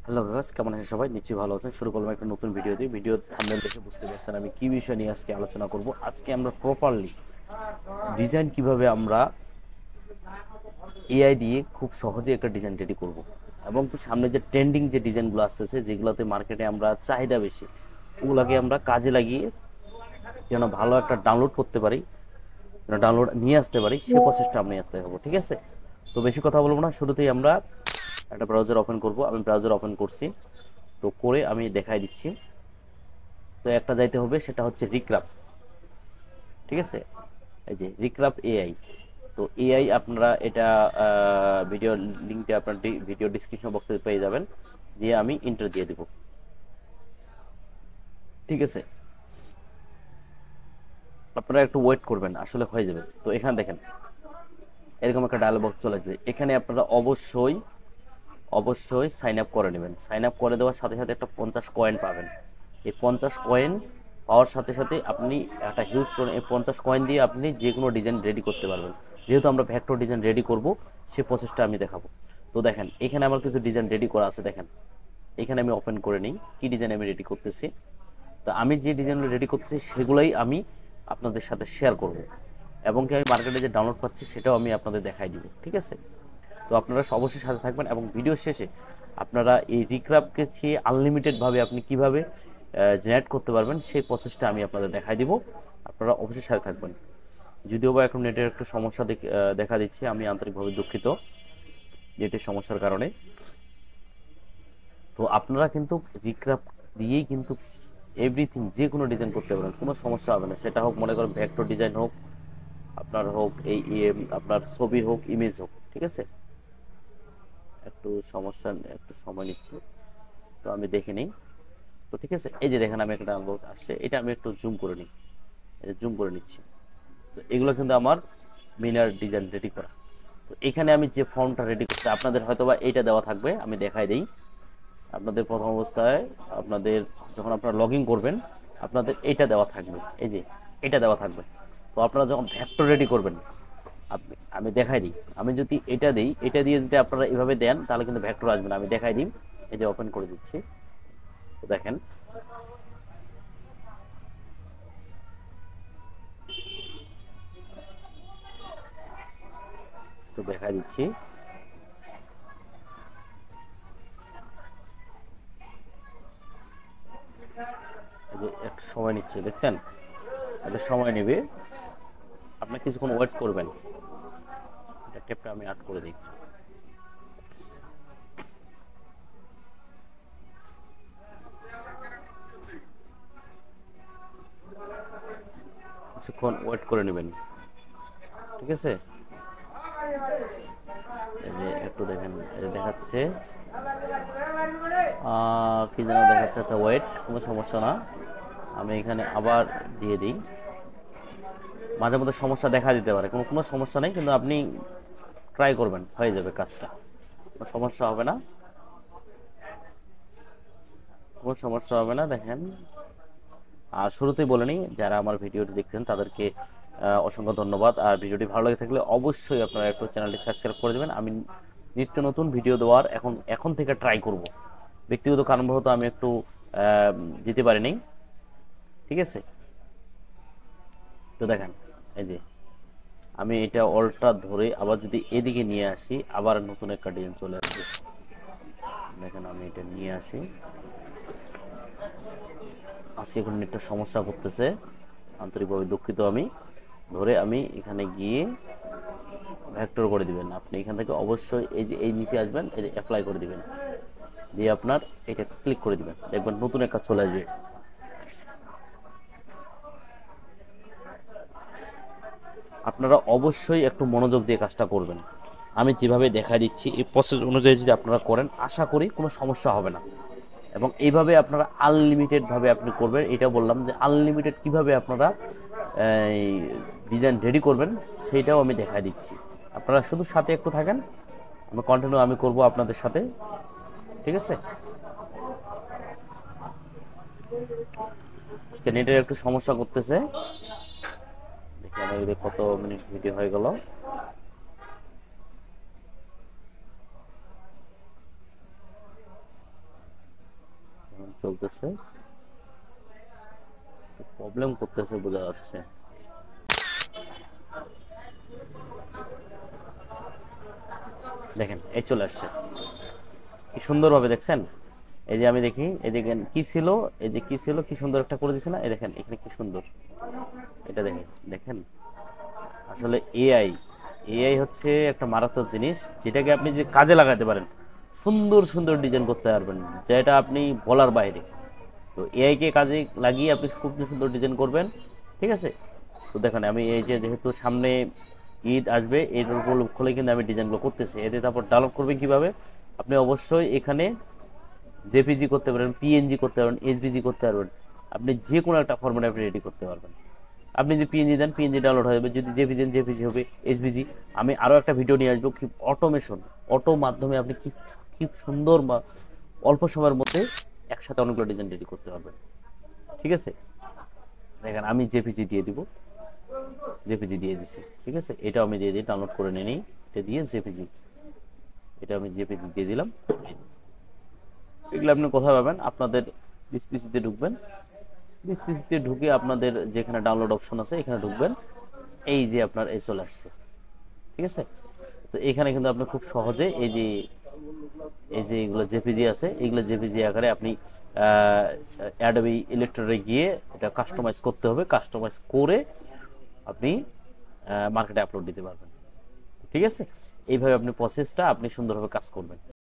Hello viewers, কেমন আছেন সবাই? নিশ্চয়ই ভালো আছেন। শুরু করলাম একটা নতুন ভিডিও দিয়ে। ভিডিও থাম্বনেল দেখে বুঝতে পারছেন আমি কি বিষয় নিয়ে আজকে আলোচনা করব। আজকে আমরা প্রপারলি ডিজাইন কিভাবে আমরা এআই দিয়ে খুব সহজে একটা ডিজাইন রেডি করব, এবং কি সামনে যে ট্রেন্ডিং যে ডিজাইনগুলো আসতেছে, যেগুলোতে মার্কেটে আমরা চাহিদা বেশি, ওগুলাকে আমরা কাজে লাগিয়ে যেন ভালো একটা ডাউনলোড করতে পারি, যেন ডাউনলোড নিয়ে আসতে পারি, সে প্রসেসটা আমি আসতে হবে। ঠিক আছে? তো বেশি কথা বলবো না, শুরুতেই আমরা একটা ব্রাউজার ওপেন করব। আমি ব্রাউজার ওপেন করছি, তো করে আমি দেখাই দিচ্ছি। তো একটা যাইতে হবে, সেটা হচ্ছে রিক্রাফট। ঠিক আছে? এই যে রিক্রাফট এআই। তো এআই আপনারা এটা ভিডিও লিঙ্কটা আপনার ভিডিও ডিসক্রিপশন বক্সে পেয়ে যাবেন। দিয়ে আমি ইন্টার দিয়ে দিব। ঠিক আছে? আপনারা একটু ওয়েট করবেন, আসলে হয়ে যাবে। তো এখানে দেখেন এরকম একটা ডায়লগ বক্স চলে আসবে। এখানে আপনারা অবশ্যই অবশ্যই সাইন আপ করে নেবেন। সাইন আপ করে দেওয়ার সাথে সাথে একটা 50 কয়েন পাবেন। এই 50 কয়েন পাওয়ার সাথে সাথে আপনি একটা হিউজ, এই 50 কয়েন দিয়ে আপনি যে কোনো ডিজাইন রেডি করতে পারবেন। যেহেতু আমরা ভেক্টর ডিজাইন রেডি করব, সেই প্রসেসটা আমি দেখাবো। তো দেখেন এখানে আমার কিছু ডিজাইন রেডি করা আছে। দেখেন এখানে আমি ওপেন করে নিই কি ডিজাইন আমি রেডি করতেছি। তো আমি যে ডিজাইনগুলো রেডি করতেছি সেগুলোই আমি আপনাদের সাথে শেয়ার করব, এবং কি আমি মার্কেটে যে ডাউনলোড পাচ্ছি সেটাও আমি আপনাদের দেখাই দিব। ঠিক আছে? তো আপনারা অবশ্যই সাথে থাকবেন, এবং ভিডিও শেষে আপনারা এই রিক্রাফটকে চেয়ে আনলিমিটেডভাবে আপনি কিভাবে জেনারেট করতে পারবেন সেই প্রসেসটা আমি আপনাদের দেখাই দিব। আপনারা অবশ্যই সাথে থাকবেন। যদিও বা এখন নেটের একটু সমস্যা দেখা দিচ্ছে, আমি আন্তরিকভাবে দুঃখিত নেটের সমস্যার কারণে। তো আপনারা কিন্তু রিক্রাফট দিয়েই কিন্তু এভরিথিং যে কোনো ডিজাইন করতে পারেন, কোনো সমস্যা হবে না। সেটা হোক, মনে করেন ভেক্টর ডিজাইন হোক, আপনার হোক এই আপনার ছবি হোক, ইমেজ হোক। ঠিক আছে? একটু সমস্যা, একটু সময় নিচ্ছে, তো আমি দেখে নিই। তো ঠিক আছে, এই যে দেখেন আমি একটা আনবক্স আসছে, এটা আমি একটু জুম করে নিই। জুম করে নিচ্ছি। তো এগুলো কিন্তু আমার মিনার ডিজাইন রেডি করা। তো এখানে আমি যে ফর্মটা রেডি করতে, আপনাদের হয়তো বা এইটা দেওয়া থাকবে, আমি দেখাই দিই। আপনাদের প্রথম অবস্থায় আপনাদের যখন আপনারা লগ ইন করবেন, আপনাদের এইটা দেওয়া থাকবে। এই যে এটা দেওয়া থাকবে। তো আপনারা যখন ভেক্টর রেডি করবেন, আমি দেখাই দিই। আমি যদি এটা দিই, এটা দিয়ে যদি আপনারা এভাবে দেন, তাহলে কিন্তু ভেক্টর আসবে না। আমি দেখাই দিই। এই যে ওপেন করে দিচ্ছি। তো দেখেন তো দেখাই দিচ্ছি। এই যে একটু সময় নিচ্ছে, দেখছেন? একটু সময় নেবে, আপনি কিছুক্ষণ ওয়েট করবেন। এটা টেপটা আমি আট করে দিই। কিছুক্ষণ ওয়েট করে নেবেন। ঠিক আছে? এই যে একটু দেখেন, এই যে দেখাচ্ছে কি যেন দেখাচ্ছে। আচ্ছা ওয়েট, কোনো সমস্যা না। আমি এখানে আবার দিয়ে দিই। মাঝে মধ্যে সমস্যা দেখা দিতে পারে, কোনো কোনো সমস্যা নেই, কিন্তু আপনি ট্রাই করবেন, হয়ে যাবে কাজটা, কোনো সমস্যা হবে না। কোনো সমস্যা হবে না, দেখেন। আর শুরুতেই বলে নিই, যারা আমার ভিডিওটি দেখছেন তাদেরকে অসংখ্য ধন্যবাদ। আর ভিডিওটি ভালো লাগে থাকলে অবশ্যই আপনারা একটু চ্যানেলটি সাবস্ক্রাইব করে দেবেন। আমি নিত্য নতুন ভিডিও দেওয়ার এখন থেকে ট্রাই করব। ব্যক্তিগত কারণবশত আমি একটু দিতে পারিনি। ঠিক আছে? তো দেখেন এই যে আমি এটা অলটা ধরে আবার যদি এদিকে নিয়ে আসি, আবার নতুন একটা ডিজাইন চলে আসবে। দেখেন আমি এটা নিয়ে আসি। আজকে এখন একটা সমস্যা করতেছে, আন্তরিকভাবে দুঃখিত। আমি ধরে আমি এখানে গিয়ে ভেক্টর করে দিবেন। আপনি এখান থেকে অবশ্যই এই যে এই নিচে আসবেন, এই যে অ্যাপ্লাই করে দিবেন, দিয়ে আপনার এটা ক্লিক করে দিবেন, দেখবেন নতুন একটা চলে আসবে। আপনারা অবশ্যই একটু মনোযোগ দিয়ে কাজটা করবেন। আমি যেভাবে দেখা দিচ্ছি এই প্রসেস অনুযায়ী যদি আপনারা করেন, আশা করি কোনো সমস্যা হবে না। এবং এইভাবে আপনারা আনলিমিটেডভাবে আপনি করবেন। এটা বললাম যে আনলিমিটেড কিভাবে আপনারা ডিজাইন রেডি করবেন, সেইটাও আমি দেখাই দিচ্ছি। আপনারা শুধু সাথে একটু থাকেন, আমি কন্টিনিউ আমি করব আপনাদের সাথে। ঠিক আছে? আজকে নেটের একটু সমস্যা করতেছে। দেখি আমার কত মিনিট ভিডিও হয়ে গেল। চলতেছে, প্রবলেম করতেছে বোঝা যাচ্ছে। দেখেন এই চলে আসছে কি সুন্দরভাবে, দেখছেন? এই যে আমি দেখি, এই দেখেন কি ছিল, এই যে কি ছিল, কি সুন্দর একটা করে দিছে না, এই দেখেন এখানে কি সুন্দর, এটা দেখেন, দেখেন আসলে এআই, এআই হচ্ছে একটা মারাত্মক জিনিস, যেটাকে আপনি যে কাজে লাগাতে পারেন, সুন্দর সুন্দর ডিজাইন করতে পারবেন, যেটা আপনি বলার বাইরে। তো এআই কে কাজে লাগিয়ে আপনি খুব সুন্দর ডিজাইন করবেন, ঠিক আছে? তো দেখেন আমি এই যে যেহেতু সামনে ঈদ আসবে, এর উপলক্ষে কিন্তু আমি ডিজাইনগুলো করতেছি। এতে তারপর ডাউনলোড করবেন কিভাবে? আপনি অবশ্যই এখানে জেপিজি করতে পারবেন, পিএনজি করতে পারবেন, এসভিজি করতে পারবেন, আপনি যে কোনো একটা ফরম্যাটে আপনি রেডি করতে পারবেন। আপনি যে পিএনজি দেন, পিএনজি ডাউনলোড হয়ে যাবে, যদি জেপিজি দেন, জেপিজি হবে, এসভিজি। আমি আরও একটা ভিডিও নিয়ে আসবো, কি অটোমেশন, অটো মাধ্যমে আপনি কি কি সুন্দর বা অল্প সময়ের মধ্যে একসাথে অনেকগুলো ডিজাইন রেডি করতে পারবেন, ঠিক আছে? দেখেন আমি জেপিজি দিয়ে দিব, জেপিজি দিয়ে দিছি, ঠিক আছে? এটাও আমি দিয়ে দিই, ডাউনলোড করে নিয়ে নিই, এটা দিয়ে জেপিজি, এটা আমি জেপিজি দিয়ে দিলাম। এগুলো আপনি কোথায় পাবেন? আপনাদের ডিসপিসিতে ঢুকবেন, ডিসপিসিতে ঢুকে আপনাদের যেখানে ডাউনলোড অপশন আছে এখানে ঢুকবেন, এই যে আপনার এই চলে আসছে, ঠিক আছে? তো এখানে কিন্তু আপনি খুব সহজে এই যে এগুলো জেপিজি আছে, এগুলো জেপিজি আকারে আপনি অ্যাডোবি ইলাস্ট্রেটরে গিয়ে এটা কাস্টমাইজ করতে হবে, কাস্টমাইজ করে আপনি মার্কেটে আপলোড দিতে পারবেন, ঠিক আছে? এইভাবে আপনি প্রসেসটা আপনি সুন্দরভাবে কাজ করবেন।